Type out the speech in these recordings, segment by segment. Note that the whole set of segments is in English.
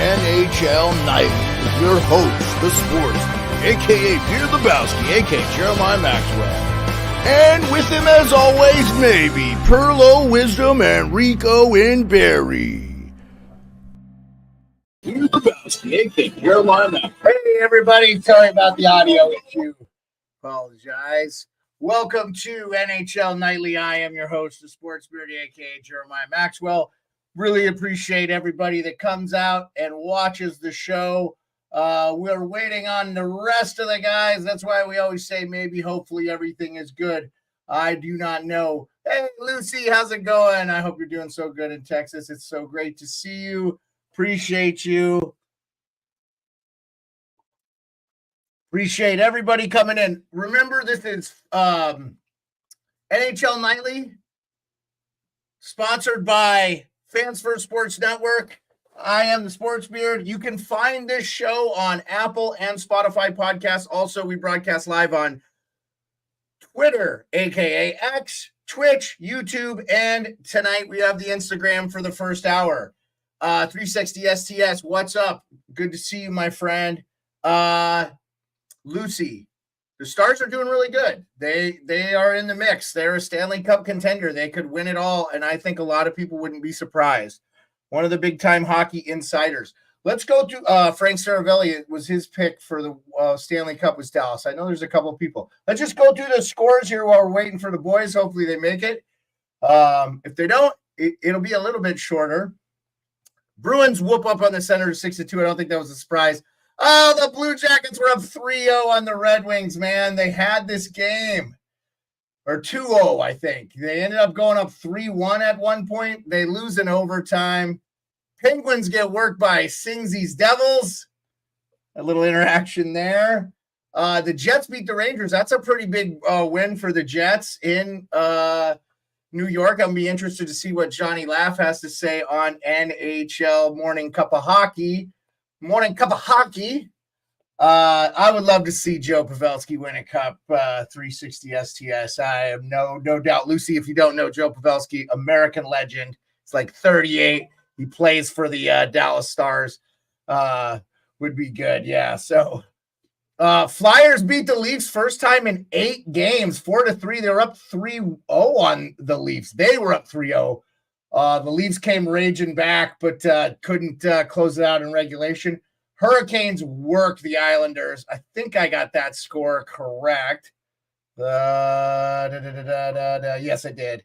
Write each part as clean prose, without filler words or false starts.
NHL Nightly with your host, the sportsman, a.k.a. Peter Lebowski, a.k.a. Jeremiah Maxwell. And with him, as always, maybe Pearlo, Wisdom, and Rico in Barry. Peter Lebowski, a.k.a. Jeremiah Maxwell. Hey, everybody. Sorry about the audio issue. Apologize. Welcome to NHL Nightly. I am your host, the sports beard, a.k.a. Jeremiah Maxwell. Really appreciate everybody that comes out and watches the show. We're waiting on the rest of the guys. That's why we always say maybe, hopefully, everything is good. I do not know. Hey, Lucy, how's it going? I hope you're doing so good in Texas. It's so great to see you. Appreciate you. Appreciate everybody coming in. Remember, this is NHL Nightly, sponsored by Fans First Sports Network. I am the Sports Beard. You can find this show on Apple and Spotify podcasts. Also, we broadcast live on Twitter, aka X, Twitch, YouTube, and tonight we have the Instagram for the first hour. 360 STS, what's up? Good to see you, my friend. Lucy, the Stars are doing really good. They are in the mix. They're a Stanley Cup contender. They could win it all, and I think a lot of people wouldn't be surprised. One of the big-time hockey insiders. Let's go to Frank Saravelli. It was his pick for the Stanley Cup was Dallas. I know there's a couple of people. Let's just go through the scores here while we're waiting for the boys. Hopefully they make it. If they don't, it'll be a little bit shorter. Bruins whoop up on the Senators 6-2. I don't think that was a surprise. Oh, the Blue Jackets were up 3-0 on the Red Wings, man. They had this game. Or 2-0, I think. They ended up going up 3-1 at one point. They lose in overtime. Penguins get worked by Singsy's Devils. A little interaction there. The Jets beat the Rangers. That's a pretty big win for the Jets in New York. I'm going to be interested to see what Johnny Laugh has to say on NHL Morning Cup of Hockey. I would love to see Joe Pavelski win a cup, 360 STS. I have no doubt. Lucy, if you don't know Joe Pavelski, American legend. It's like 38. He plays for the Dallas Stars. Would be good. Yeah. So Flyers beat the Leafs first time in 8 games, 4-3. They were up 3-0 on the Leafs. They were up 3-0. The Leafs came raging back, but couldn't close it out in regulation. Hurricanes worked the Islanders. I think I got that score correct. Yes, I did.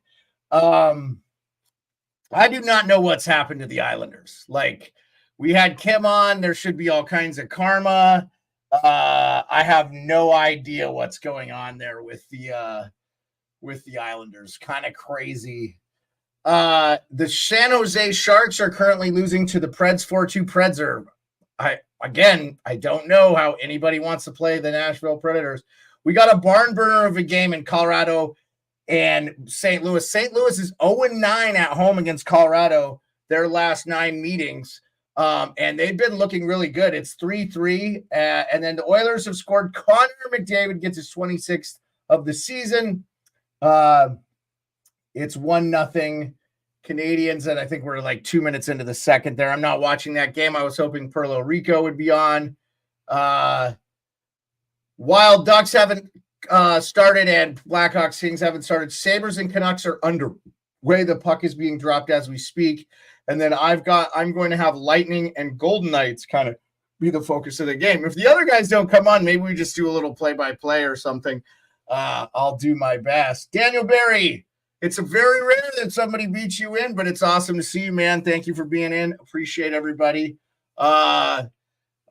I do not know what's happened to the Islanders. Like, we had Kim on. There should be all kinds of karma. I have no idea what's going on there with the Islanders. Kind of crazy. The San Jose Sharks are currently losing to the Preds 4-2. Preds are, I don't know how anybody wants to play the Nashville Predators. We got a barn burner of a game in Colorado and St. Louis. St. Louis is 0-9 at home against Colorado, their last 9 meetings. And they've been looking really good. It's 3-3. And then the Oilers have scored. Connor McDavid gets his 26th of the season. It's 1-0 Canadians, and I think we're like 2 minutes into the second there. I'm not watching that game. I was hoping Pearlo and Rico would be on. Wild Ducks haven't started, and Blackhawks Kings haven't started. Sabres and Canucks are underway. The puck is being dropped as we speak. And then I'm going to have Lightning and Golden Knights kind of be the focus of the game. If the other guys don't come on, maybe we just do a little play-by-play or something. I'll do my best. Daniel Barry. It's very rare that somebody beats you in, but it's awesome to see you, man. Thank you for being in. Appreciate everybody. I'm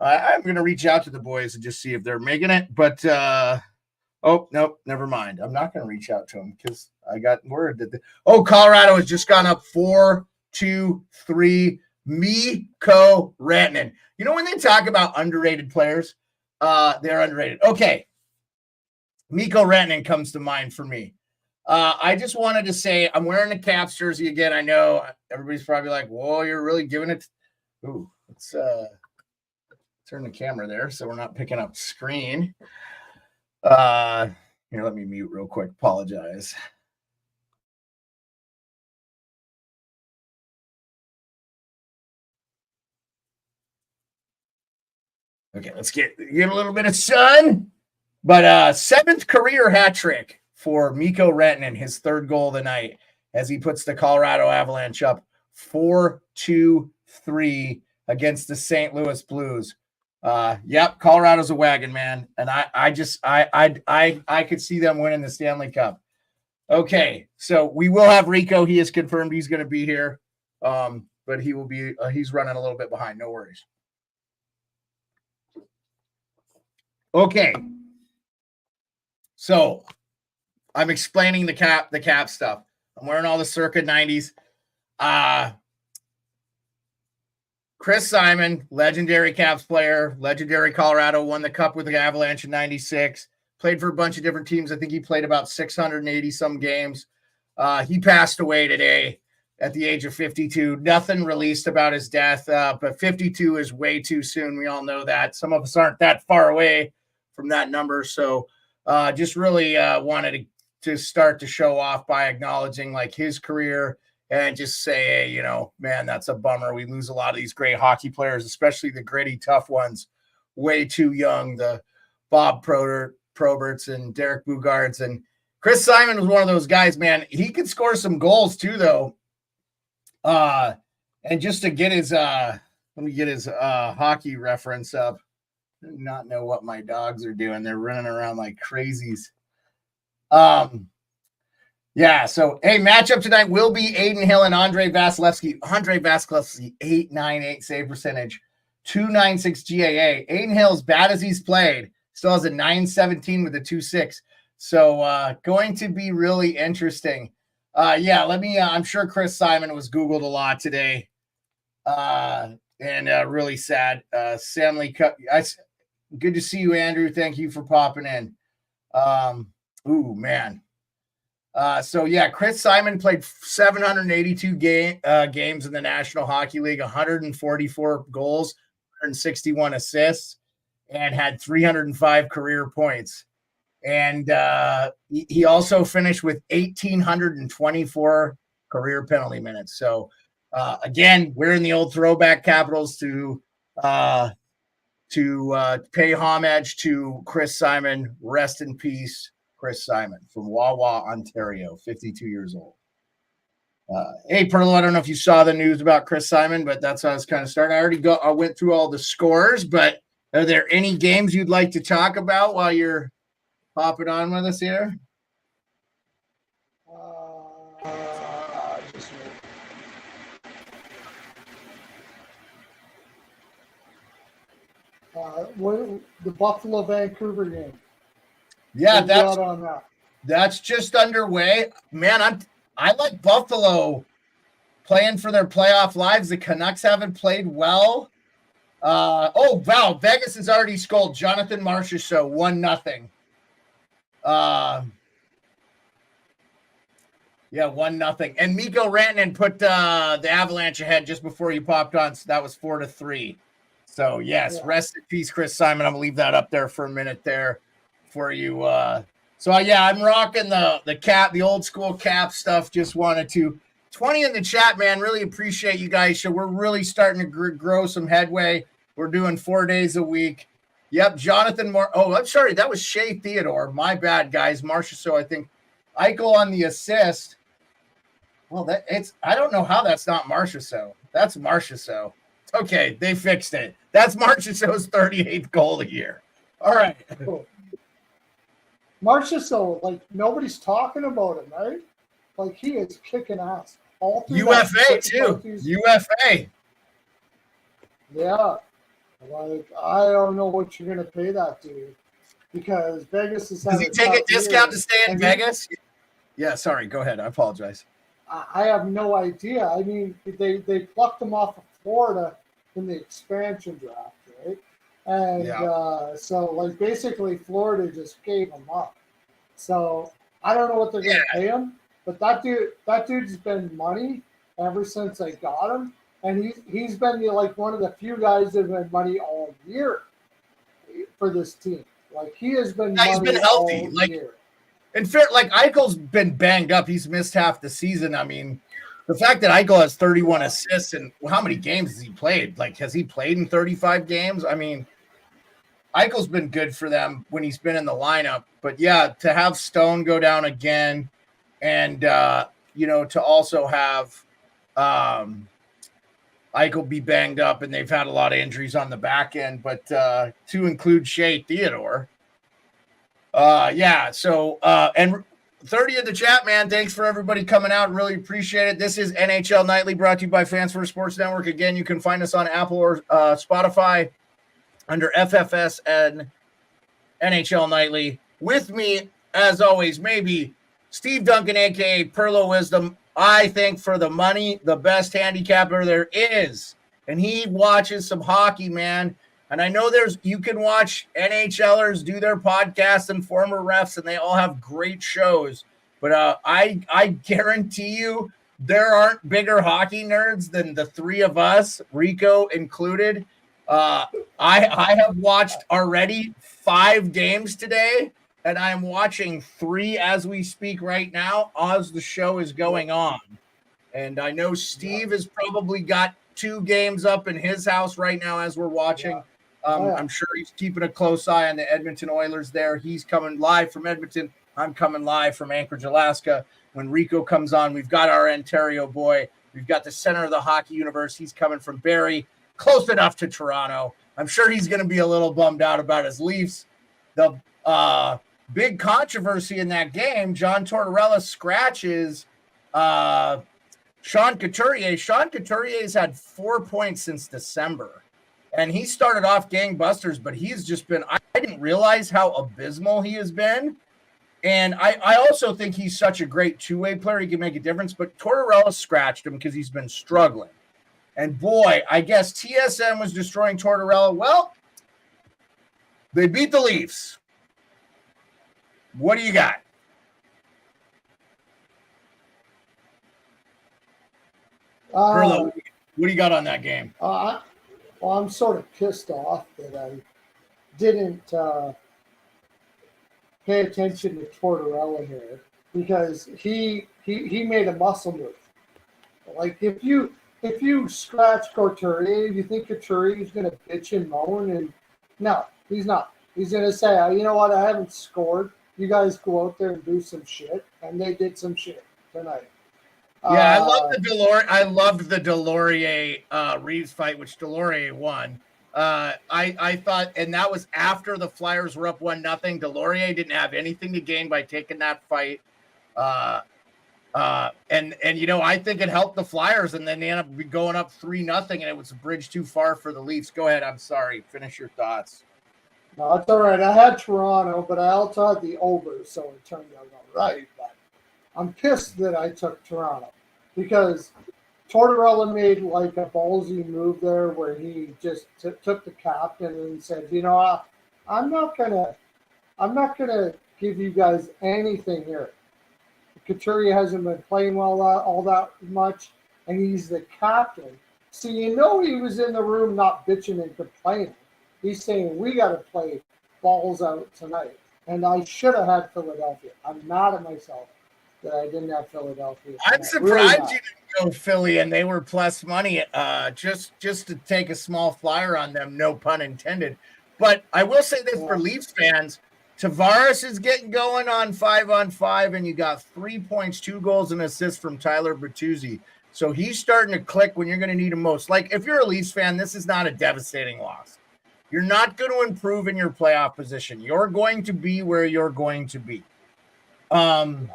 going to reach out to the boys and just see if they're making it. But, oh, no, never mind. I'm not going to reach out to them because I got word that Colorado has just gone up 4-2-3. Mikko Rantanen. You know, when they talk about underrated players, they're underrated. Okay. Mikko Rantanen comes to mind for me. I just wanted to say I'm wearing the Caps jersey again. I know everybody's probably like, whoa, you're really giving it. Ooh, let's turn the camera there so we're not picking up screen. Here, let me mute real quick. Apologize. Okay, let's get a little bit of sun. But 7th career hat trick for Mikko Rantanen, his 3rd goal of the night, as he puts the Colorado Avalanche up 4-2-3 against the St. Louis Blues. Yep, Colorado's a wagon, man, and I could see them winning the Stanley Cup. Okay, so we will have Rico. He has confirmed he's going to be here, but he will be. He's running a little bit behind. No worries. Okay, so I'm explaining the cap stuff. I'm wearing all the circa 90s. Chris Simon, legendary Caps player, legendary Colorado, won the Cup with the Avalanche in 96. Played for a bunch of different teams. I think he played about 680 some games. He passed away today at the age of 52. Nothing released about his death, but 52 is way too soon. We all know that. Some of us aren't that far away from that number. So just really wanted to start to show off by acknowledging like his career and just say, hey, you know, man, that's a bummer. We lose a lot of these great hockey players, especially the gritty, tough ones, way too young. The Bob Proberts and Derek Boogaards. And Chris Simon was one of those guys, man. He could score some goals too, though. And just to get his let me get his hockey reference up. I do not know what my dogs are doing. They're running around like crazies. Yeah, so hey, matchup tonight will be Adin Hill and Andrei Vasilevsky. Andrei Vasilevsky, 8.98 save percentage, 2.96 GAA. Adin Hill, as bad as he's played, still has a 9.17 with a 2.6. So going to be really interesting. Yeah, I'm sure Chris Simon was Googled a lot today. And really sad. Samley Cup. Good to see you, Andrew. Thank you for popping in. Ooh, man. So yeah, Chris Simon played 782 games in the National Hockey League, 144 goals, 161 assists, and had 305 career points. And he also finished with 1,824 career penalty minutes. So again, we're in the old throwback Capitals to pay homage to Chris Simon. Rest in peace, Chris Simon from Wawa, Ontario, 52 years old. Hey, Pearlo, I don't know if you saw the news about Chris Simon, but that's how I was kind of starting. I went through all the scores, but are there any games you'd like to talk about while you're popping on with us here? The Buffalo Vancouver game. Yeah, that's just underway. Man, I like Buffalo playing for their playoff lives. The Canucks haven't played well. Oh wow, Vegas has already scored. Jonathan Marchessault 1-0. Yeah, 1-0. And Mikko Rantanen put the Avalanche ahead just before you popped on, so that was 4-3. So yes, yeah. Rest in peace, Chris Simon. I'm gonna leave that up there for a minute there for you. So yeah, I'm rocking the cap, the old school cap stuff. Just wanted to 20 in the chat, man. Really appreciate you guys. So we're really starting to grow some headway. We're doing 4 days a week. Yep, Jonathan Moore. Oh, I'm sorry, that was Shea Theodore. My bad, guys. Marchessault, I think. Eichel on the assist. Well, I don't know how that's not Marchessault. That's Marchessault. Okay, they fixed it. That's Marchessault's 38th goal a year. All right. Marchessault, like nobody's talking about him, right? Like he is kicking ass. All through UFA too. UFA. Yeah. Like I don't know what you're gonna pay that dude because Vegas is. Does he take a discount to stay in Vegas? Yeah. Sorry. Go ahead. I apologize. I have no idea. I mean, they plucked him off of Florida in the expansion draft, right? And so, like, basically, Florida just gave him up. So I don't know what they're going to pay him, but that dude's been money ever since they got him, and he's been like one of the few guys that have been money all year for this team. Like he has been. Yeah, he's been healthy. All year. In fair, like Eichel's been banged up. He's missed half the season. I mean, the fact that Eichel has 31 assists and how many games has he played? Like, has he played in 35 games? I mean, Eichel's been good for them when he's been in the lineup. But yeah, to have Stone go down again, and to also have Eichel be banged up, and they've had a lot of injuries on the back end. But to include Shea Theodore, and 30 in the chat, man. Thanks for everybody coming out. Really appreciate it. This is NHL Nightly, brought to you by Fans for Sports Network. Again, you can find us on Apple or Spotify under FFS and NHL Nightly. With me, as always, maybe Steve Duncan, a.k.a. Pearlo Wisdom. I think for the money, the best handicapper there is. And he watches some hockey, man. And I know you can watch NHLers do their podcasts and former refs, and they all have great shows. But I guarantee you there aren't bigger hockey nerds than the three of us, Rico included. I have watched already 5 games today, and I'm watching 3 as we speak right now as the show is going on. And I know Steve has probably got 2 games up in his house right now as we're watching. Yeah. I'm sure he's keeping a close eye on the Edmonton Oilers there. He's coming live from Edmonton. I'm coming live from Anchorage, Alaska. When Rico comes on, we've got our Ontario boy. We've got the center of the hockey universe. He's coming from Barrie, close enough to Toronto. I'm sure he's going to be a little bummed out about his Leafs. The big controversy in that game, John Tortorella scratches Sean Couturier. Sean Couturier's had 4 points since December. And he started off gangbusters, but he's just been – I didn't realize how abysmal he has been. And I also think he's such a great two-way player. He can make a difference. But Tortorella scratched him because he's been struggling. And, boy, I guess TSN was destroying Tortorella. Well, they beat the Leafs. What do you got? Pearlo, what do you got on that game? Well, I'm sort of pissed off that I didn't pay attention to Tortorella here because he made a muscle move. Like if you scratch Couturier, you think Couturier is going to bitch and moan, and no, he's not. He's going to say, you know what, I haven't scored. You guys go out there and do some shit, and they did some shit tonight. Yeah, I loved the Delorier Reeves fight, which Delorier won. I thought, and that was after the Flyers were up 1-0. Delorier didn't have anything to gain by taking that fight. And I think it helped the Flyers, and then they ended up going up 3-0, and it was a bridge too far for the Leafs. Go ahead. I'm sorry. Finish your thoughts. No, it's all right. I had Toronto, but I also had the over, so it turned out all right. But I'm pissed that I took Toronto because Tortorella made like a ballsy move there where he just took the captain and said, I'm not gonna give you guys anything here. Couturier hasn't been playing well all that much, and he's the captain. So he was in the room not bitching and complaining. He's saying we got to play balls out tonight, and I should have had Philadelphia. I'm mad at myself that I didn't have Philadelphia. I'm surprised you didn't go Philly, and they were plus money just to take a small flyer on them, no pun intended. But I will say this for Leafs fans, Tavares is getting going on 5-on-5, and you got 3 points, 2 goals, and assists from Tyler Bertuzzi. So he's starting to click when you're going to need him most. Like, if you're a Leafs fan, this is not a devastating loss. You're not going to improve in your playoff position. You're going to be where you're going to be. Barring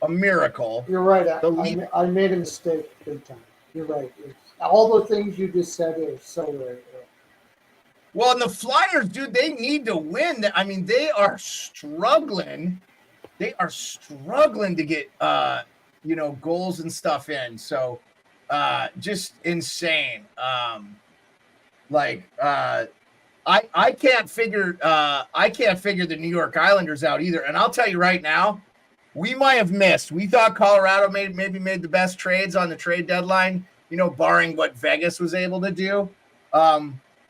a miracle. You're right. I made a mistake big time. You're right. All the things you just said are so right. Well, and the Flyers, dude, they need to win. I mean, they are struggling. They are struggling to get, goals and stuff in. So, just insane. I can't figure the New York Islanders out either. And I'll tell you right now, we might have missed. We thought Colorado maybe made the best trades on the trade deadline, barring what Vegas was able to do.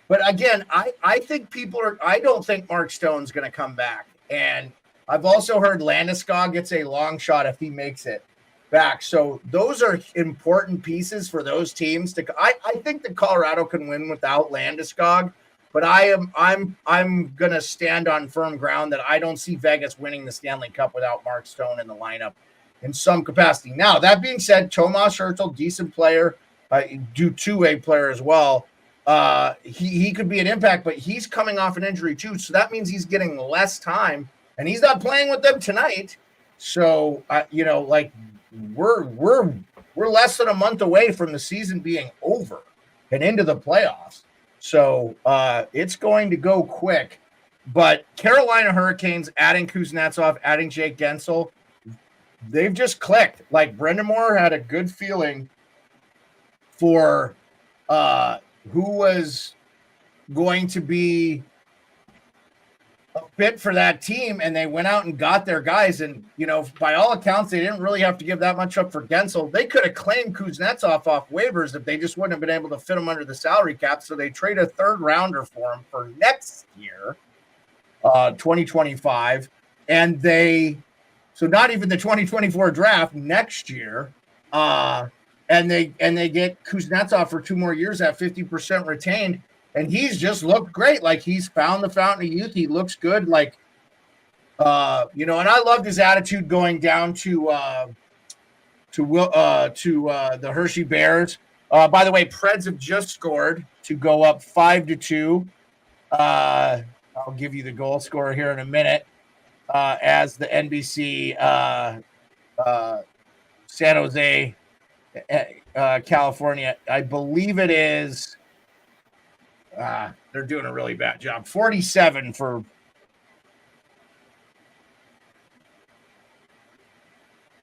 But again, I think I don't think Mark Stone's going to come back. And I've also heard Landeskog gets a long shot if he makes it. back. So those are important pieces for those teams to. I think that Colorado can win without Landeskog, but I'm gonna stand on firm ground that I don't see Vegas winning the Stanley Cup without Mark Stone in the lineup in some capacity. Now that being said, Tomas Hertl, decent player, do two-way player as well. He could be an impact, but he's coming off an injury too, so that means he's getting less time, and he's not playing with them tonight. So like we're less than a month away from the season being over and into the playoffs. So it's going to go quick. But Carolina Hurricanes adding Kuznetsov, adding Jake Gensel, they've just clicked. Like Brendan Moore had a good feeling for who was going to be a fit for that team, and they went out and got their guys. And, by all accounts, they didn't really have to give that much up for Gensel. They could have claimed Kuznetsov off waivers if they just wouldn't have been able to fit him under the salary cap. So they trade a third rounder for him for next year, 2025. And so not even the 2024 draft, next year. And they get Kuznetsov for 2 more years at 50% retained. And he's just looked great. Like he's found the fountain of youth. He looks good. Like, and I loved his attitude going down to the Hershey Bears. By the way, Preds have just scored to go up 5-2. I'll give you the goal scorer here in a minute. As the NBC San Jose, California, I believe it is. They're doing a really bad job. 47 for.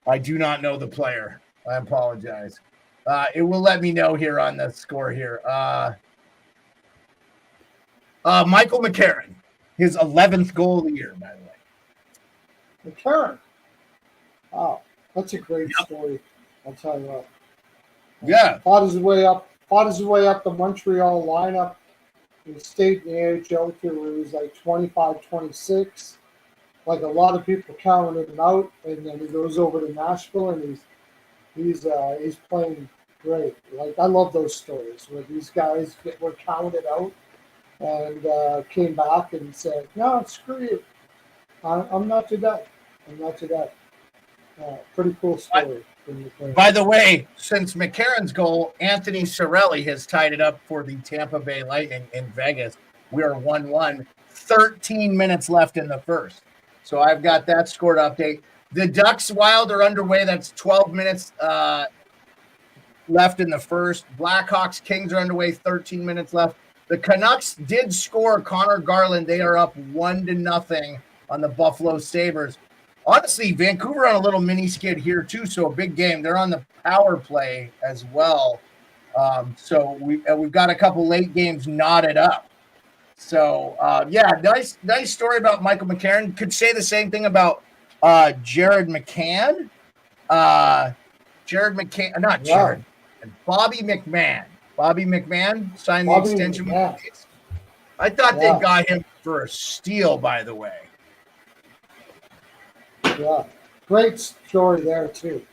I do not know the player. I apologize. It will let me know here on the score here. Michael McCarron, his 11th goal of the year, by the way. McCarron. Wow, that's a great story. I'll tell you what. Yeah. Fought his way up the Montreal lineup. He stayed in the AHL till he was like 25, 26. Like a lot of people counted him out, and then he goes over to Nashville, and he's playing great. Like I love those stories where these guys were counted out and came back and said, "No, screw you. I'm not to that. I'm not to that." Pretty cool story. By the way, since McCarron's goal, Anthony Cirelli has tied it up for the Tampa Bay Lightning in Vegas. We are 1-1, 13 minutes left in the first. So I've got that scored update. The Ducks Wild are underway. That's 12 minutes left in the first. Blackhawks Kings are underway, 13 minutes left. The Canucks did score Connor Garland. They are up 1-0 on the Buffalo Sabres. Honestly, Vancouver on a little mini skid here too, so a big game. They're on the power play as well. So we've got a couple late games knotted up. So nice story about Michael McCarron. Could say the same thing about Jared McCann. Bobby McMahon. Bobby McMahon signed the extension with the Kings. I thought they got him for a steal, by the way. Yeah, great story there too.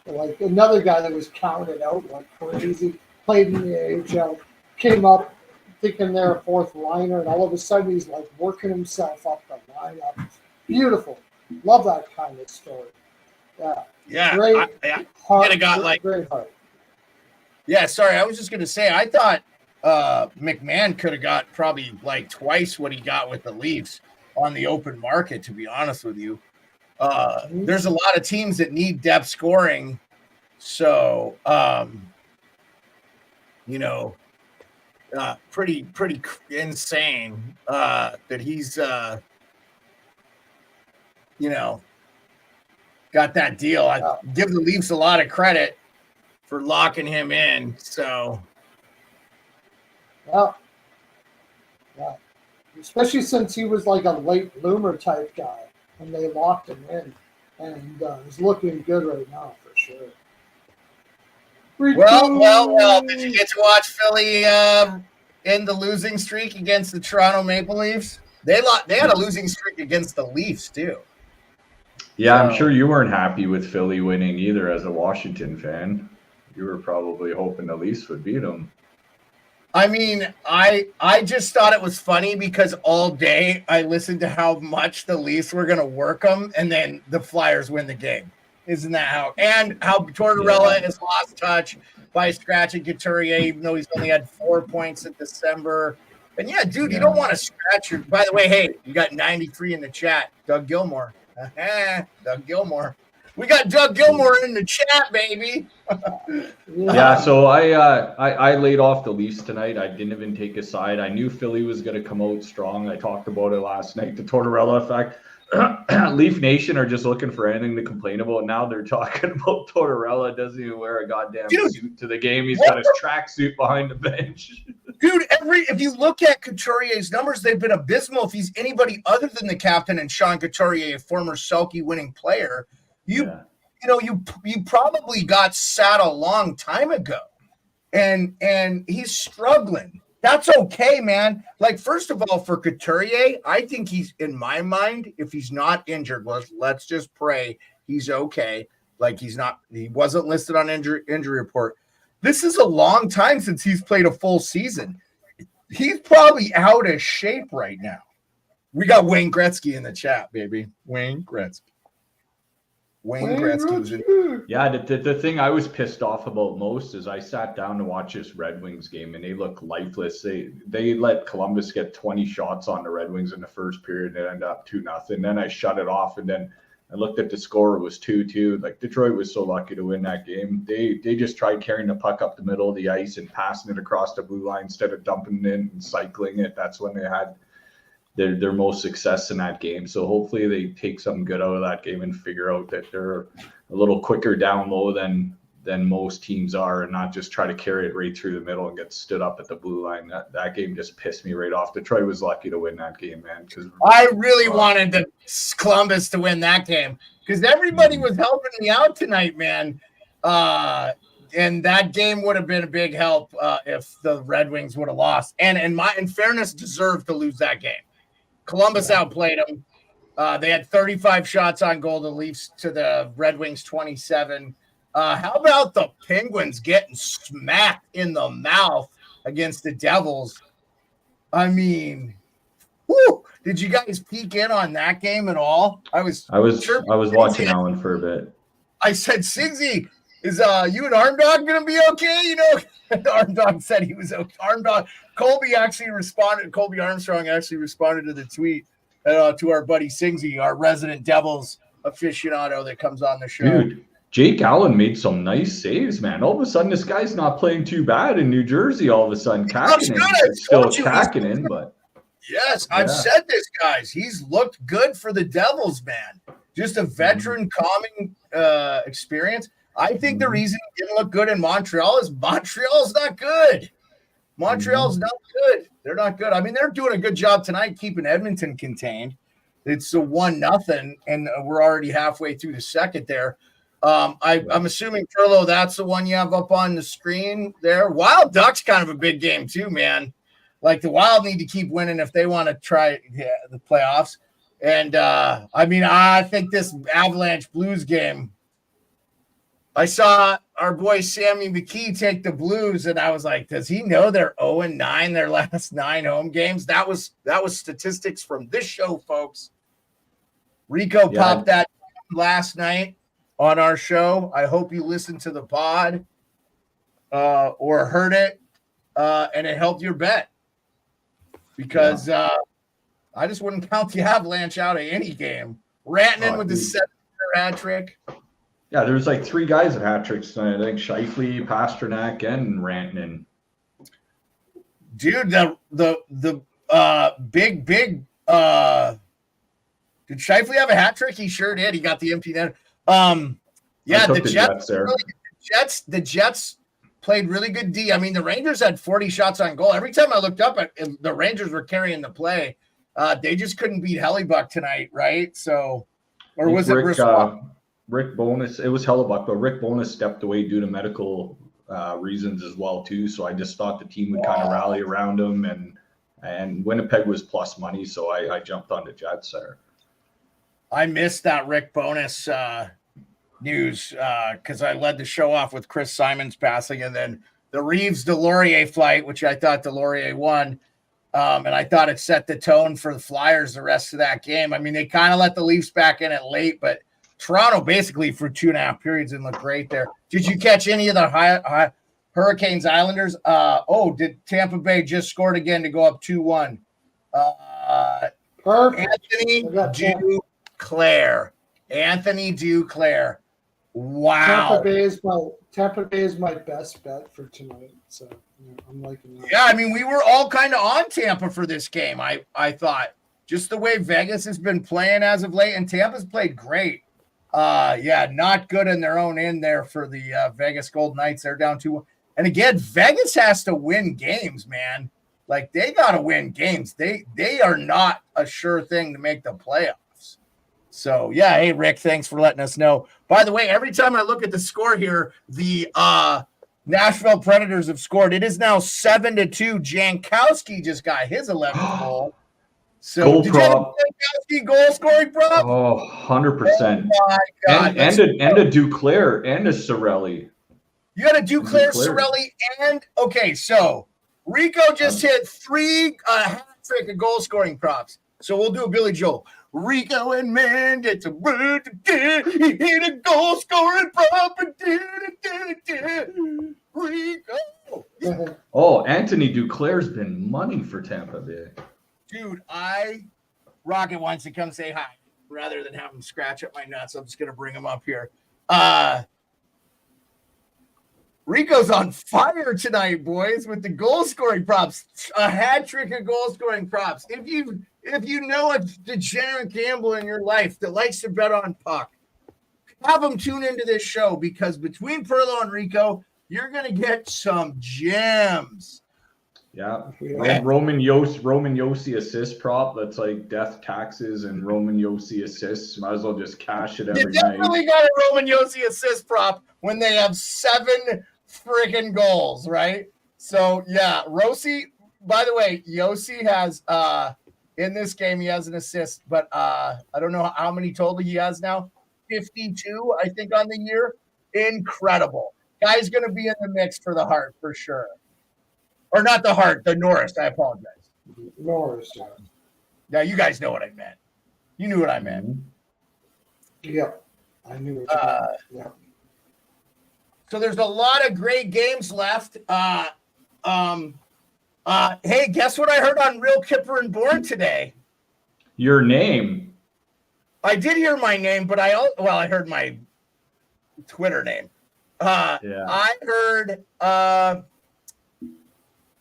Like another guy that was counted out like crazy, played in the AHL, came up thinking they're a fourth liner, and all of a sudden he's like working himself up the lineup. Beautiful, love that kind of story. Yeah, great. Great heart. Yeah, sorry, I was just gonna say I thought McMahon could have got probably like twice what he got with the Leafs on the open market. To be honest with you. There's a lot of teams that need depth scoring. So, pretty insane that he's, got that deal. I give the Leafs a lot of credit for locking him in. So, yeah. Especially since he was like a late bloomer type guy. And they locked him in, and he's looking good right now for sure. Well. Did you get to watch Philly in the losing streak against the Toronto Maple Leafs? They had a losing streak against the Leafs too. Yeah, I'm sure you weren't happy with Philly winning either as a Washington fan. You were probably hoping the Leafs would beat them. I mean, I just thought it was funny because all day I listened to how much the Leafs were going to work them, and then the Flyers win the game. Isn't that how? And how Tortorella has lost touch by scratching Couturier, even though he's only had 4 points in December. And yeah, dude, you don't want to scratch your. By the way, hey, you got 93 in the chat. Doug Gilmore. Doug Gilmore. We got Doug Gilmore in the chat, baby. Yeah, so I laid off the Leafs tonight. I didn't even take a side. I knew Philly was going to come out strong. I talked about it last night. The Tortorella effect. Leaf Nation are just looking for anything to complain about. Now they're talking about Tortorella doesn't even wear a goddamn suit to the game. He's got his tracksuit behind the bench. Dude, if you look at Couturier's numbers, they've been abysmal. If he's anybody other than the captain and Sean Couturier, a former Selke winning player, you probably got sat a long time ago, and he's struggling. That's okay, man. Like, first of all, for Couturier, I think he's, in my mind, if he's not injured, let's just pray he's okay. Like, he wasn't listed on injury report. This is a long time since he's played a full season. He's probably out of shape right now. We got Wayne Gretzky in the chat, baby. Wayne Gretzky. Yeah, the thing I was pissed off about most is I sat down to watch this Red Wings game and they look lifeless. They let Columbus get 20 shots on the Red Wings in the first period and end up 2-0. Then I shut it off and then I looked at the score. It was 2-2. Like, Detroit was so lucky to win that game. They just tried carrying the puck up the middle of the ice and passing it across the blue line instead of dumping it and cycling it. That's when they had their most success in that game. So hopefully they take something good out of that game and figure out that they're a little quicker down low than most teams are and not just try to carry it right through the middle and get stood up at the blue line. That game just pissed me right off. Detroit was lucky to win that game, man. Because I really wanted Columbus to win that game because everybody was helping me out tonight, man. And that game would have been a big help if the Red Wings would have lost. And in fairness, deserved to lose that game. Columbus outplayed them. They had 35 shots on goal. The Leafs to the Red Wings 27. How about the Penguins getting smacked in the mouth against the Devils? I mean, whoo, did you guys peek in on that game at all? I was watching that one for a bit. I said, Sigsy, is you and Armdog going to be okay? You know, Armdog said he was okay. Colby Armstrong actually responded to the tweet to our buddy Sigsy, our resident Devils aficionado that comes on the show. Dude, Jake Allen made some nice saves, man. All of a sudden, this guy's not playing too bad in New Jersey. All of a sudden, Kakkinen, but yes, I've said this, guys. He's looked good for the Devils, man. Just a veteran calming experience. I think the reason he didn't look good in Montreal is Montreal's not good. Montreal's not good. They're not good. I mean, they're doing a good job tonight keeping Edmonton contained. It's a 1-0, and we're already halfway through the second there. I'm assuming, Pearlo, that's the one you have up on the screen there. Wild Ducks kind of a big game too, man. Like, the Wild need to keep winning if they want to try the playoffs. And, I think this Avalanche Blues game, I saw our boy Sammy McKee take the Blues, and I was like, does he know they're 0-9 their last 9 home games? That was statistics from this show, folks. Rico popped that last night on our show. I hope you listened to the pod or heard it, and it helped your bet. Because I just wouldn't count the Avalanche out of any game. Rantanen with the 7-0 hat trick. Yeah, there's like 3 guys at hat tricks tonight. I think Scheifele, Pasternak, and Rantanen. Dude, the big did Scheifele have a hat trick? He sure did. He got the empty net. The Jets played really good D. I mean, the Rangers had 40 shots on goal. Every time I looked up, the Rangers were carrying the play. They just couldn't beat Hellebuck tonight, right? So, or was it Rick Bowness? It was Hellebuck, but Rick Bowness stepped away due to medical reasons as well too. So I just thought the team would kind of rally around him, and Winnipeg was plus money, so I jumped on the Jets there. I missed that Rick bonus news because I led the show off with Chris Simon's passing, and then the Reeves Delorier flight, which I thought Delorier won. And I thought it set the tone for the Flyers the rest of that game. I mean, they kind of let the Leafs back in it late, but Toronto basically for 2.5 periods and looked great there. Did you catch any of the Hurricanes Islanders? Did Tampa Bay just scored again to go up 2-1? Anthony Duclair. Wow. Tampa Bay is my best bet for tonight. So I'm liking that. Yeah, I mean, we were all kind of on Tampa for this game. I thought just the way Vegas has been playing as of late, and Tampa's played great. Not good in their own end there for the Vegas Golden Knights. They're down 2-1. And again, Vegas has to win games, man. Like, they got to win games. They are not a sure thing to make the playoffs. So, yeah, hey, Rick, thanks for letting us know. By the way, every time I look at the score here, the Nashville Predators have scored. It is now 7-2. Jankowski just got his 11th goal. So, goal did prop. you have a goal scoring prop? Oh, 100%. Oh, my God. And a Duclair and a Sorelli. You got a Duclair, Sorelli, and okay, so Rico just hit 3 hat trick of goal scoring props. So we'll do a Billy Joel. Rico and man gets a bird to he hit a goal scoring prop and Rico. Oh, Anthony Duclair's been money for Tampa Bay. Dude, Rocket wants to come say hi rather than have him scratch up my nuts. I'm just gonna bring him up here. Rico's on fire tonight, boys, with the goal scoring props. A hat trick of goal scoring props. If you know a degenerate gambler in your life that likes to bet on puck, have them tune into this show, because between Pearlo and Rico, you're gonna get some gems. Yeah. Roman Yossi assist prop. That's like death taxes and Roman Yossi assists. Might as well just cash it every night. You definitely got a Roman Yossi assist prop when they have 7 freaking goals, right? So yeah, Rossi, by the way, Yossi has in this game he has an assist, but I don't know how many total he has now. 52, I think, on the year. Incredible. Guy's gonna be in the mix for the Hart for sure. Or not the Hart, the Norris. I apologize. Norris, yeah. Yeah, you guys know what I meant. You knew what I meant. Yep. I knew what you meant. Yeah. So there's a lot of great games left. Hey, guess what I heard on Real Kipper and Born today? Your name. I did hear my name, but I heard my Twitter name. Yeah.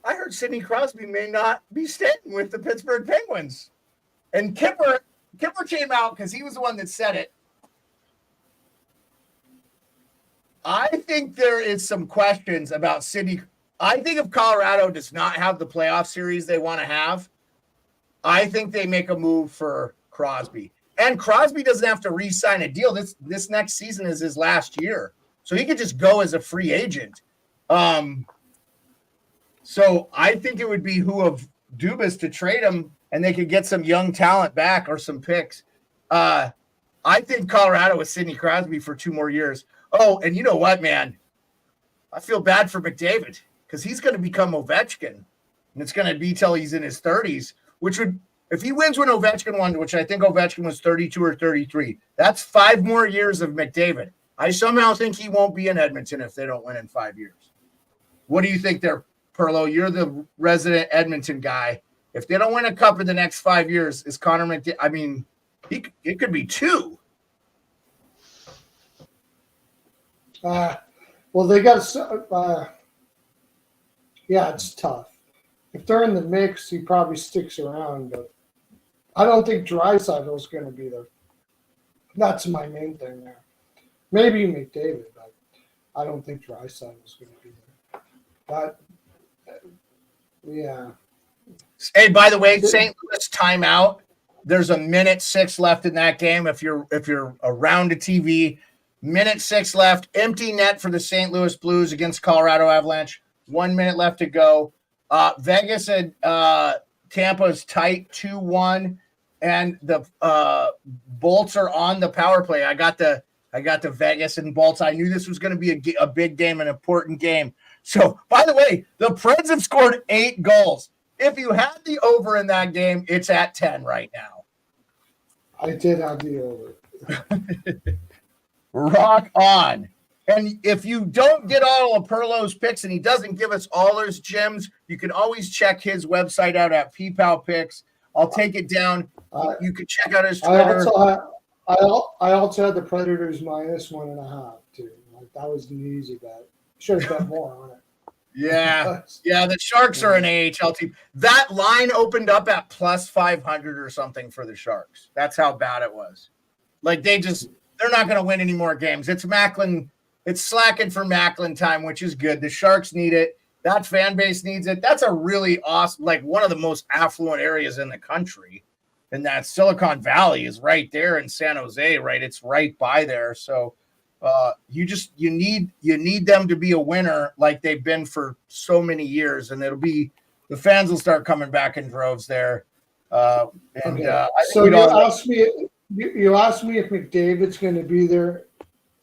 I heard Sidney Crosby may not be staying with the Pittsburgh Penguins. And Kipper came out because he was the one that said it. I think there is some questions about Sidney. I think if Colorado does not have the playoff series they want to have, I think they make a move for Crosby. And Crosby doesn't have to re-sign a deal. This next season is his last year. So he could just go as a free agent. So I think it would behoove of Dubas to trade him, and they could get some young talent back or some picks. I think Colorado with Sidney Crosby for 2 more years. Oh, and you know what, man? I feel bad for McDavid because he's going to become Ovechkin, and it's going to be till he's in his 30s, which would, if he wins when Ovechkin won, which I think Ovechkin was 32 or 33, that's 5 more years of McDavid. I somehow think he won't be in Edmonton if they don't win in 5 years. What do you think there, Pearlo? You're the resident Edmonton guy. If they don't win a cup in the next 5 years, is Connor McDavid? I mean, it could be 2. Well, they got it's tough. If they're in the mix, he probably sticks around, but I don't think Draisaitl's going to be there. That's my main thing there. Maybe McDavid, but I don't think Draisaitl's going to be there. But yeah. Hey, by the way, St. Louis timeout. There's a 1:06 left in that game. If you're around a TV, 1:06 left. Empty net for the St. Louis Blues against Colorado Avalanche. 1 minute left to go. Vegas and Tampa's tight 2-1. and the Bolts are on the power play. I got the Vegas and Bolts. I knew this was going to be a big game, an important game. So, by the way, the Preds have scored 8 goals. If you had the over in that game, it's at 10 right now. I did have the over. Rock on. And if you don't get all of Pearlo's picks and he doesn't give us all his gems, you can always check his website out at PPAL Picks. I'll take it down. You can check out his Twitter. I also had the Predators -1.5 too. Like, that was an easy bet. Should have bet more on it. Yeah. The Sharks are an AHL team. That line opened up at +500 or something for the Sharks. That's how bad it was. Like, they're not going to win any more games. It's Macklin. It's slacking for Macklin time, which is good. The Sharks need it. That fan base needs it. That's a really awesome, like one of the most affluent areas in the country. And that Silicon Valley is right there in San Jose, right? It's right by there. So you need them to be a winner like they've been for so many years. And the fans will start coming back in droves there. So you asked me if McDavid's going to be there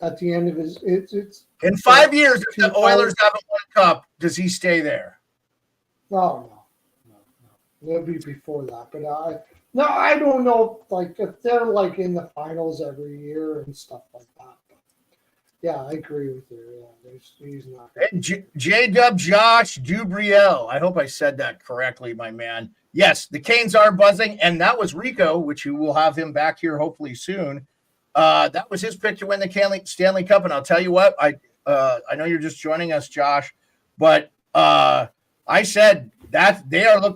at the end of his. It's in 5 years. If the Oilers haven't won a cup, does he stay there? No. It'll be before that. But I don't know. Like, if they're like in the finals every year and stuff like that. But yeah, I agree with you. Yeah, he's not. J-Dub Josh Dubriel. I hope I said that correctly, my man. Yes, the Canes are buzzing, and that was Rico, which you will have him back here hopefully soon. That was his pick to win the Stanley Cup, and I'll tell you what, I know you're just joining us, Josh, but I said that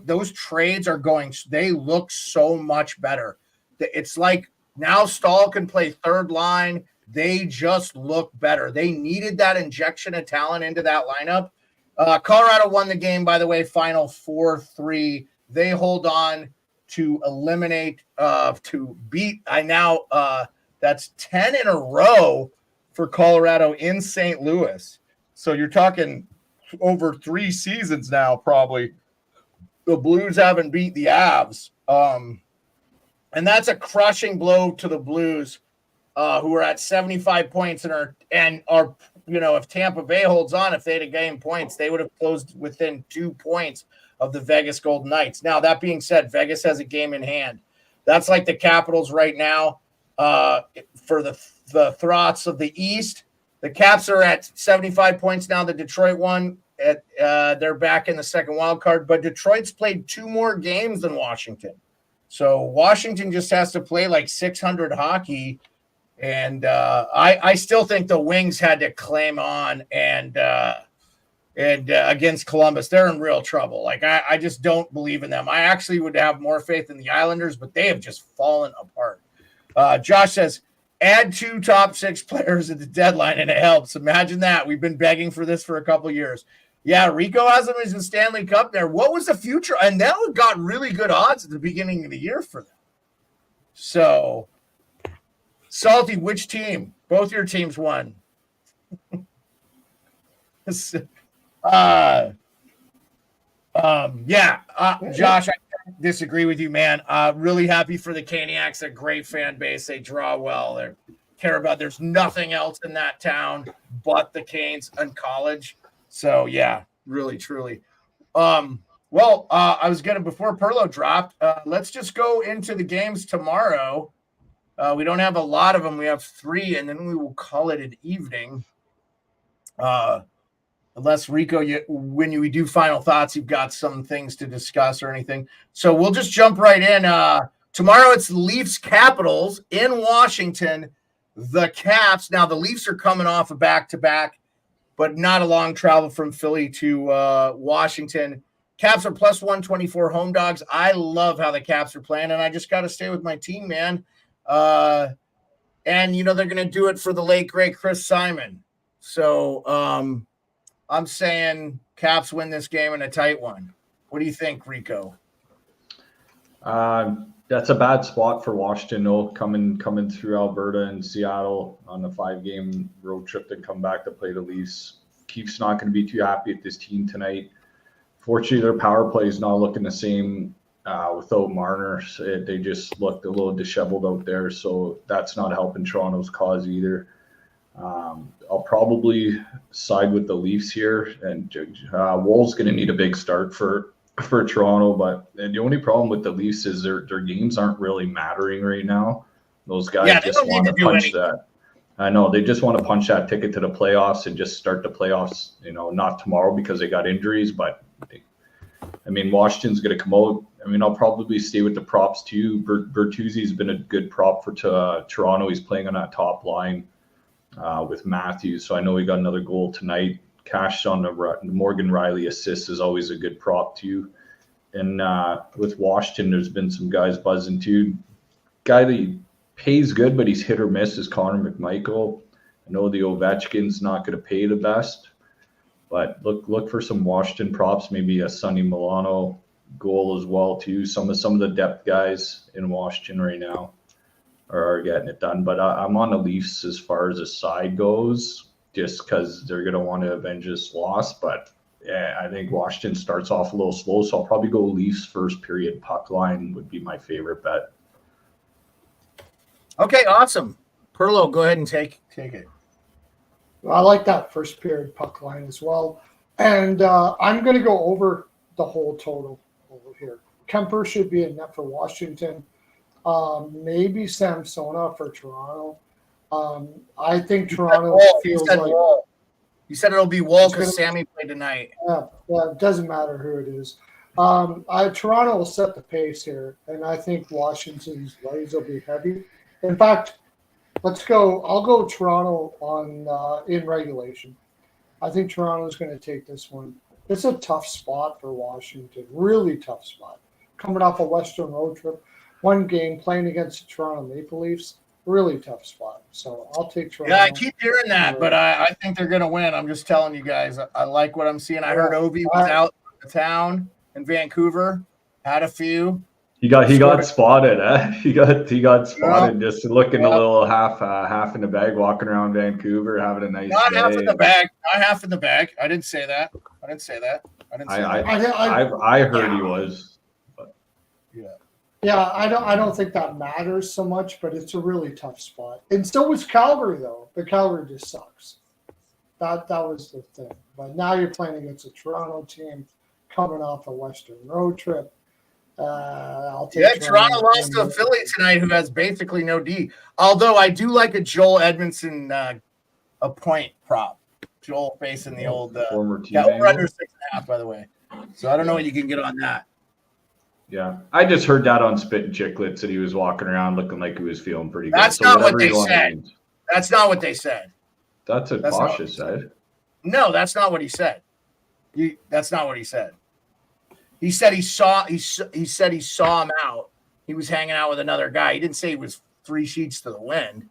those trades are going. They look so much better. It's like now Stahl can play third line. They just look better. They needed that injection of talent into that lineup. Colorado won the game, by the way, final 4-3. They hold on to eliminate, to beat. That's 10 in a row for Colorado in St. Louis. So you're talking over 3 seasons now, probably. The Blues haven't beat the Avs. And that's a crushing blow to the Blues, who are at 75 points and are, if Tampa Bay holds on, if they had gained points, they would have closed within 2 points of the Vegas Golden Knights. Now, that being said, Vegas has a game in hand. That's like the Capitals right now. For the Throts of the East, the Caps are at 75 points now. The Detroit one, they're back in the second wild card, but Detroit's played 2 more games than Washington. So Washington just has to play like 600 hockey. And I still think the Wings had to claim on and against Columbus. They're in real trouble. Like, I just don't believe in them. I actually would have more faith in the Islanders, but they have just fallen apart. Josh says, add 2 top 6 players at the deadline and it helps. Imagine that. We've been begging for this for a couple of years. Yeah, Rico has them as the Stanley Cup there. What was the future? And that got really good odds at the beginning of the year for them. So, Salty, which team? Both your teams won. Josh, I disagree with you, man. Really happy for the Caniacs. They're a great fan base. They draw well. They care about. There's nothing else in that town but the Canes and college. So yeah, really, truly. I was gonna, before Pearlo dropped, let's just go into the games tomorrow. We don't have a lot of them. We have 3, and then we will call it an evening. Unless Rico, when we do final thoughts, you've got some things to discuss or anything. So we'll just jump right in. Tomorrow it's Leafs Capitals in Washington. The Caps. Now the Leafs are coming off a back-to-back, but not a long travel from Philly to Washington. Caps are +124 home dogs. I love how the Caps are playing, and I just got to stay with my team, man. And they're going to do it for the late great Chris Simon. So I'm saying Caps win this game in a tight one. What do you think, Rico? That's a bad spot for Washington, though, coming through Alberta and Seattle on a 5-game road trip to come back to play the Leafs. Keefe's not going to be too happy at this team tonight. Fortunately, their power play is not looking the same without Marner. They just looked a little disheveled out there, so that's not helping Toronto's cause either. I'll probably side with the Leafs here, and Wool's going to need a big start for Toronto. But the only problem with the Leafs is their games aren't really mattering right now. Those guys just want to punch that. I know they just want to punch that ticket to the playoffs and just start the playoffs. Not tomorrow because they got injuries, but Washington's going to come out. I'll probably stay with the props too. Bertuzzi's been a good prop for Toronto. He's playing on that top line with Matthews, so I know he got another goal tonight. Cash on the Morgan Riley assist is always a good prop too. And with Washington, there's been some guys buzzing too. Guy that pays good, but he's hit or miss is Connor McMichael. I know the Ovechkin's not going to pay the best, but look for some Washington props, maybe a Sonny Milano goal as well too. Some of the depth guys in Washington right now are getting it done. But I'm on the Leafs as far as the side goes, just because they're going to want to avenge this loss. But yeah, I think Washington starts off a little slow, so I'll probably go Leafs first period puck line would be my favorite bet. Okay, awesome. Pearlo, go ahead and take it. I like that first period puck line as well. And I'm going to go over the whole total over here. Kemper should be in net for Washington. Maybe Samsonov for Toronto. I think Toronto feels like... You said it'll be Wall because Sammy played tonight. Yeah, it doesn't matter who it is. Toronto will set the pace here, and I think Washington's legs will be heavy. In fact, let's go. I'll go Toronto on in regulation. I think Toronto's going to take this one. It's a tough spot for Washington. Really tough spot. Coming off a Western road trip, one game playing against the Toronto Maple Leafs. Really tough spot. So I'll take Toronto. Yeah, I keep hearing that, but I think they're going to win. I'm just telling you guys. I like what I'm seeing. I heard Ovi was out of town in Vancouver. Had a few. He got spotted. He got spotted just looking a little half in the bag, walking around Vancouver, having a nice Not day. half in the bag. Not half in the bag. I didn't say that. I heard he was. But. Yeah, I don't think that matters so much, but it's a really tough spot. And so was Calgary, though. But Calgary just sucks. That was the thing. But now you're playing against a Toronto team coming off a Western road trip. I'll take Toronto lost to Philly tonight, who has basically no D. Although I do like a Joel Edmondson a point prop. Joel facing the old former team. Yeah, over under 6.5, by the way. So I don't know what you can get on that. Yeah, I just heard that on Spit and Chicklets that he was walking around looking like he was feeling pretty good. That's not what they said. That's not what they said. That's what Pasha said. No, that's not what he said. That's not what he said. He said he saw him out. He was hanging out with another guy. He didn't say he was 3 sheets to the wind.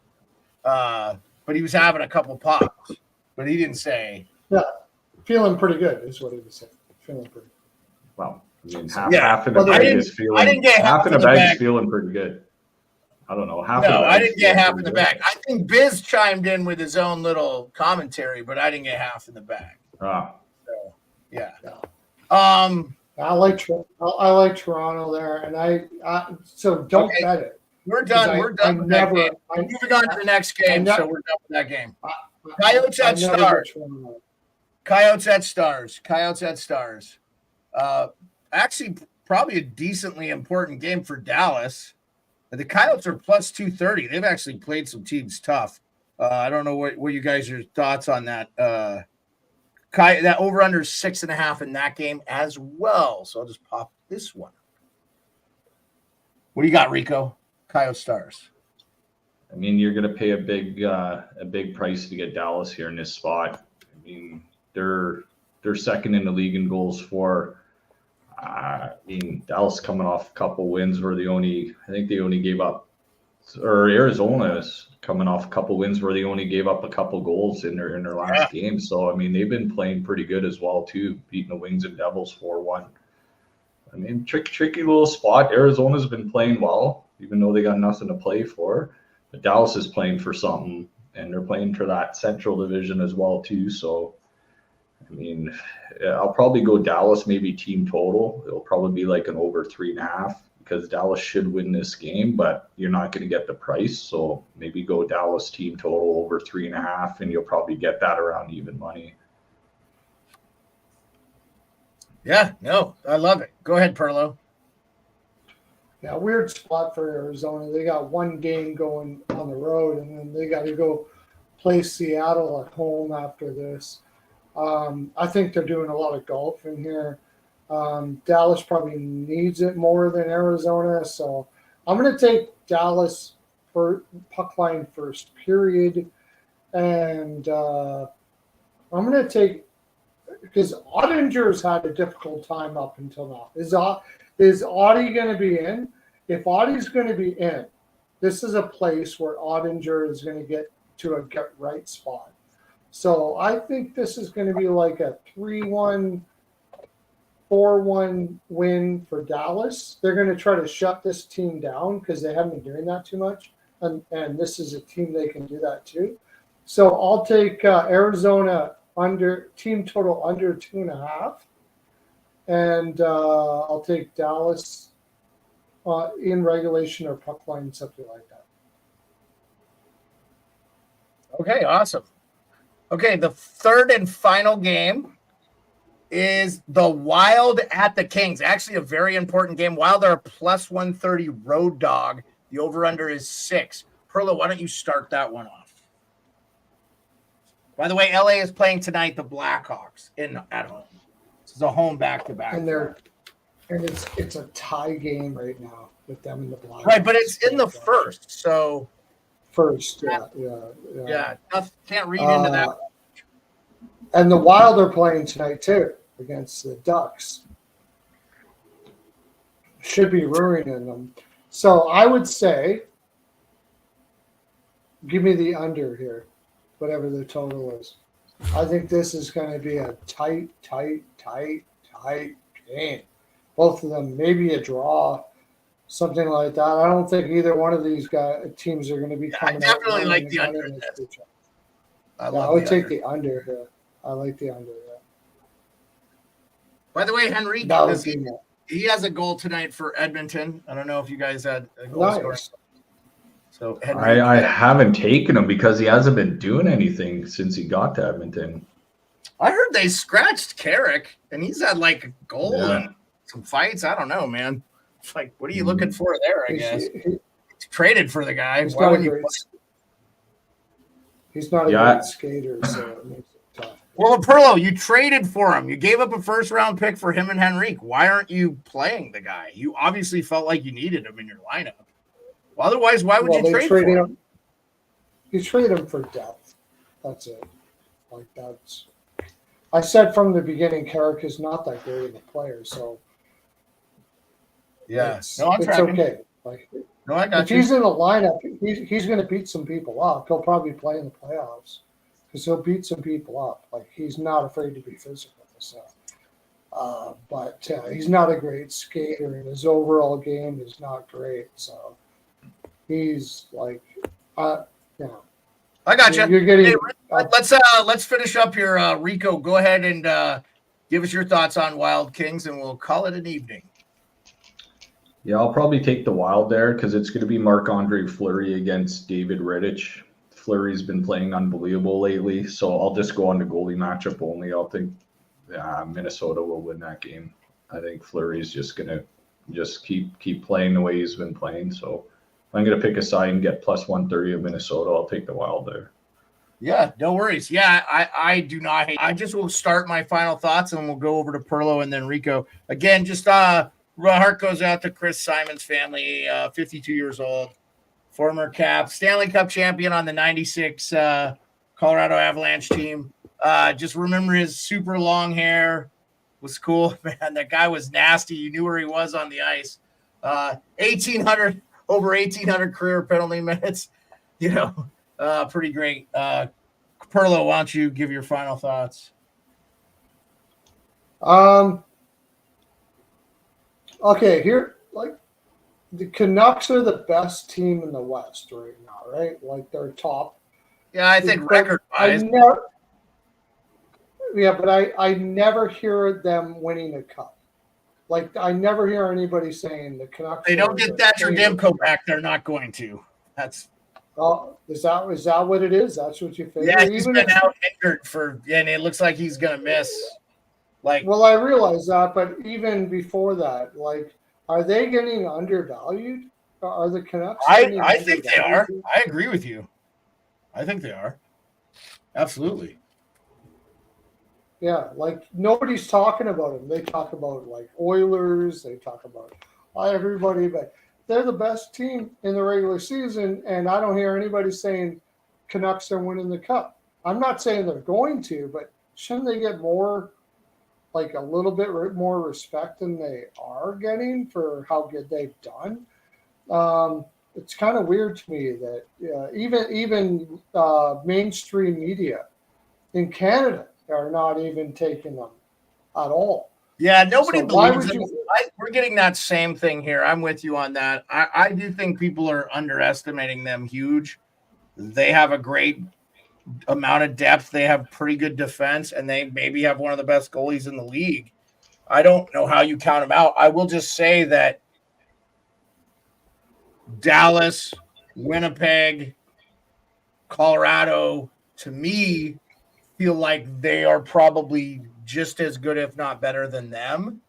But he was having a couple pops. But he didn't say. Yeah, feeling pretty good is what he was saying. Feeling pretty good. Well, half in the bag is feeling. I didn't get half in the bag is feeling pretty good. I don't know. I didn't get half in the bag. I think Biz chimed in with his own little commentary, but I didn't get half in the bag. Ah. So, yeah. I like Toronto there, and so don't bet it. We're done. We're done. Moving on to the next game, so we're done with that game. Coyotes at Stars. Coyotes at Stars. Actually, probably a decently important game for Dallas. The Coyotes are plus 230. They've actually played some teams tough. I don't know what you guys' your thoughts on that. That over under 6.5 in that game as well. So I'll just pop this one. What do you got, Rico? Coyote Stars. I mean, you're going to pay a big price to get Dallas here in this spot. I mean, they're second in the league in goals for. Dallas coming off a couple wins where they only gave up, or Arizona is coming off a couple wins where they only gave up a couple goals in their last game. So, I mean, they've been playing pretty good as well, too, beating the Wings and Devils 4-1. I mean, tricky little spot. Arizona's been playing well, even though they got nothing to play for. But Dallas is playing for something, and they're playing for that Central Division as well, too. So, I mean, I'll probably go Dallas, maybe team total. It'll probably be like an over 3.5 because Dallas should win this game, but you're not going to get the price. So maybe go Dallas team total over 3.5, and you'll probably get that around even money. Yeah, no, I love it. Go ahead, Pearlo. Yeah, weird spot for Arizona. They got one game going on the road, and then they got to go play Seattle at home after this. I think they're doing a lot of golf in here. Dallas probably needs it more than Arizona, so I'm going to take Dallas for puck line first period, and I'm going to take because Ottinger's had a difficult time up until now. Is Audie going to be in? If Audie's going to be in, this is a place where Ottinger is going to get to a get right spot. So I think this is going to be like a 3-1, 4-1 win for Dallas. They're going to try to shut this team down because they haven't been doing that too much. And this is a team they can do that too. So I'll take Arizona under team total under 2.5. And I'll take Dallas in regulation or puck line, something like that. Okay, awesome. Okay, the third and final game is the Wild at the Kings. Actually, a very important game. Wild are a plus 130 road dog. The over-under is 6. Perla, why don't you start that one off? By the way, LA is playing tonight the Blackhawks at home. This is a home back-to-back. And it's a tie game right now with them in the Blackhawks. Right, but it's in the first, so first, yeah. Can't read into that. And the Wild are playing tonight too against the Ducks. Should be ruining them. So I would say, give me the under here, whatever the total is. I think this is going to be a tight game. Both of them, maybe a draw, something like that. I don't think either one of these teams are going to be coming. I definitely like the under. I would take the under here. I like the under. Yeah. By the way, Henry, he has a goal tonight for Edmonton. I don't know if you guys had a goal scoring. So Henry, I haven't taken him because he hasn't been doing anything since he got to Edmonton. I heard they scratched Carrick, and he's had like a goal and some fights. I don't know, man. It's like, what are you looking for there? I guess he's traded for the guy. He's not a great skater, so it makes it tough. Well, Perlo, you traded for him. You gave up a first-round pick for him and Henrique. Why aren't you playing the guy? You obviously felt like you needed him in your lineup. Well, otherwise, why would you trade for him? You trade him for depth. That's it. I said from the beginning, Carrick is not that great of a player, so yes, it's okay. If he's in the lineup, he's going to beat some people up. He'll probably play in the playoffs because he'll beat some people up. He's not afraid to be physical. So, but he's not a great skater, and his overall game is not great. So he's I got you. You're getting. Let's finish up here. Rico, go ahead and give us your thoughts on Wild Kings, and we'll call it an evening. Yeah, I'll probably take the Wild there because it's going to be Marc-Andre Fleury against David Rittich. Fleury's been playing unbelievable lately, so I'll just go on the goalie matchup only. I'll think Minnesota will win that game. I think Fleury's just going to keep playing the way he's been playing. So I'm going to pick a side and get plus 130 of Minnesota. I'll take the Wild there. Yeah, no worries. Yeah, I do not hate. I just will start my final thoughts, and we'll go over to Perlo and then Rico. Again, just heart goes out to Chris Simon's family, 52 years old, former Stanley Cup champion on the 96 Colorado Avalanche team. Just remember his super long hair was cool, man. That guy was nasty. You knew where he was on the ice. Over 1,800 career penalty minutes. Pretty great. Perlo, why don't you give your final thoughts? Okay, here, the Canucks are the best team in the West right now, right? They're top. Yeah, I think record-wise. but I never hear them winning a cup. Like, I never hear anybody saying the Canucks. They don't get Thatcher Demko back. They're not going to. That's. Oh, is that what it is? That's what you figure? Yeah, he's been out injured and it looks like he's going to miss. Like, well, I realize that, but even before that, like, are they getting undervalued? Are the Canucks? I think they are. I agree with you. I think they are. Absolutely. Yeah, like nobody's talking about them. They talk about like Oilers. They talk about everybody, but they're the best team in the regular season, and I don't hear anybody saying Canucks are winning the cup. I'm not saying they're going to, but shouldn't they get more, like a little bit more respect than they are getting for how good they've done? It's kind of weird to me that even mainstream media in Canada are not even taking them at all. Yeah, nobody believes them. We're getting that same thing here. I'm with you on that. I do think people are underestimating them huge. They have a great amount of depth. They have pretty good defense, and they maybe have one of the best goalies in the league. I don't know how you count them out. I will just say that Dallas, Winnipeg, Colorado, to me, feel like they are probably just as good, if not better than them.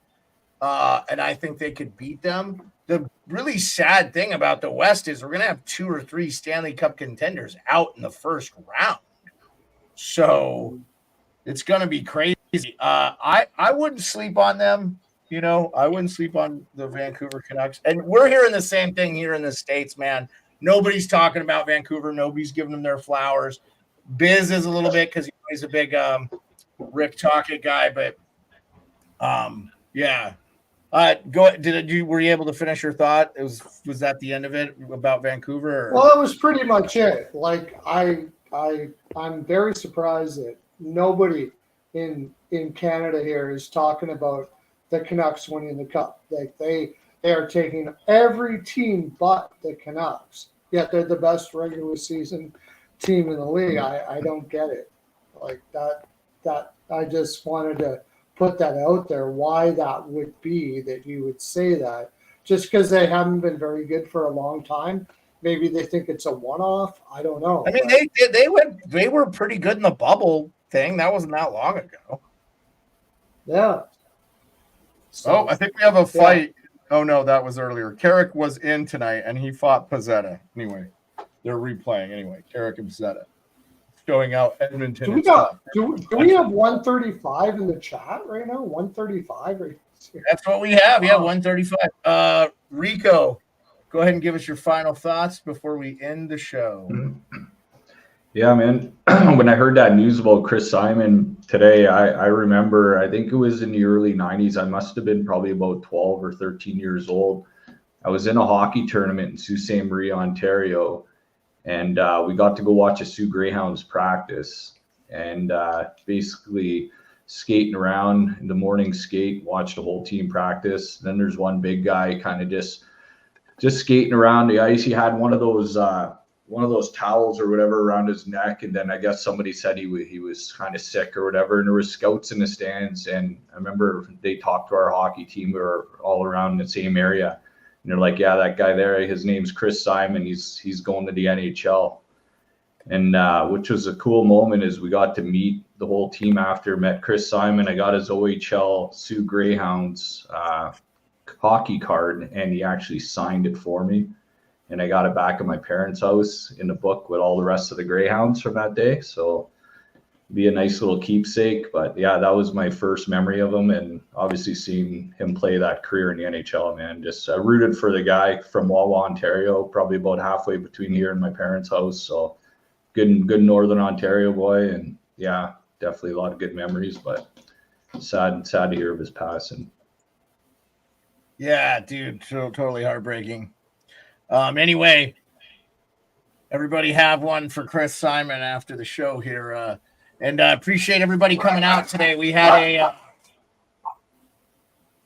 And I think they could beat them. The really sad thing about the West is we're going to have 2 or 3 Stanley Cup contenders out in the first round. So it's going to be crazy. I wouldn't sleep on them. You know, I wouldn't sleep on the Vancouver Canucks. And we're hearing the same thing here in the States, man. Nobody's talking about Vancouver. Nobody's giving them their flowers. Biz is a little bit because he's a big Rick Tocchet guy, but yeah. Go. Were you able to finish your thought? Was that the end of it about Vancouver? Or? Well, that was pretty much it. Like I'm very surprised that nobody in Canada here is talking about the Canucks winning the cup. Like they are taking every team but the Canucks. Yet they're the best regular season team in the league. I don't get it. Like that I just wanted to put that out there, why that would be that you would say that. Just because they haven't been very good for a long time. Maybe they think it's a one-off. I don't know. I mean, they were pretty good in the bubble thing. That wasn't that long ago. Yeah. So, I think we have a fight. Yeah. Oh no, that was earlier. Carrick was in tonight and he fought Pizzetta. Anyway, they're replaying anyway. Carrick and Pizzetta showing out Edmonton. Do we have 135 in the chat right now? 135. That's what we have. Yeah, 135. Rico, go ahead and give us your final thoughts before we end the show. Yeah, man. When I heard that news about Chris Simon today, I remember, I think it was in the early 90s. I must have been probably about 12 or 13 years old. I was in a hockey tournament in Sault Ste. Marie, Ontario, and we got to go watch a Sioux Greyhounds practice and basically skating around in the morning skate, watch the whole team practice. Then there's one big guy kind of just skating around the ice. He had one of those towels or whatever around his neck, and then I guess somebody said he was kind of sick or whatever, and there was scouts in the stands, and I remember they talked to our hockey team. We were all around the same area, and they're like, yeah, that guy there, his name's Chris Simon, he's going to the NHL. And which was a cool moment, is we got to meet the whole team after. Met Chris Simon. I got his OHL Sioux Greyhounds hockey card, and he actually signed it for me. And I got it back at my parents' house in a book with all the rest of the Greyhounds from that day. So be a nice little keepsake. But yeah, that was my first memory of him. And obviously seeing him play that career in the NHL, man, just rooted for the guy from Wawa, Ontario, probably about halfway between here and my parents' house. So good Northern Ontario boy. And yeah, definitely a lot of good memories, but sad to hear of his passing. Yeah, dude, totally heartbreaking. Anyway, everybody have one for Chris Simon after the show here. And appreciate everybody coming out today. We had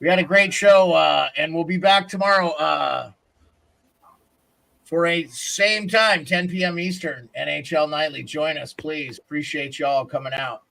a great show, and we'll be back tomorrow for a same time, 10 p.m. Eastern, NHL Nightly. Join us, please. Appreciate y'all coming out.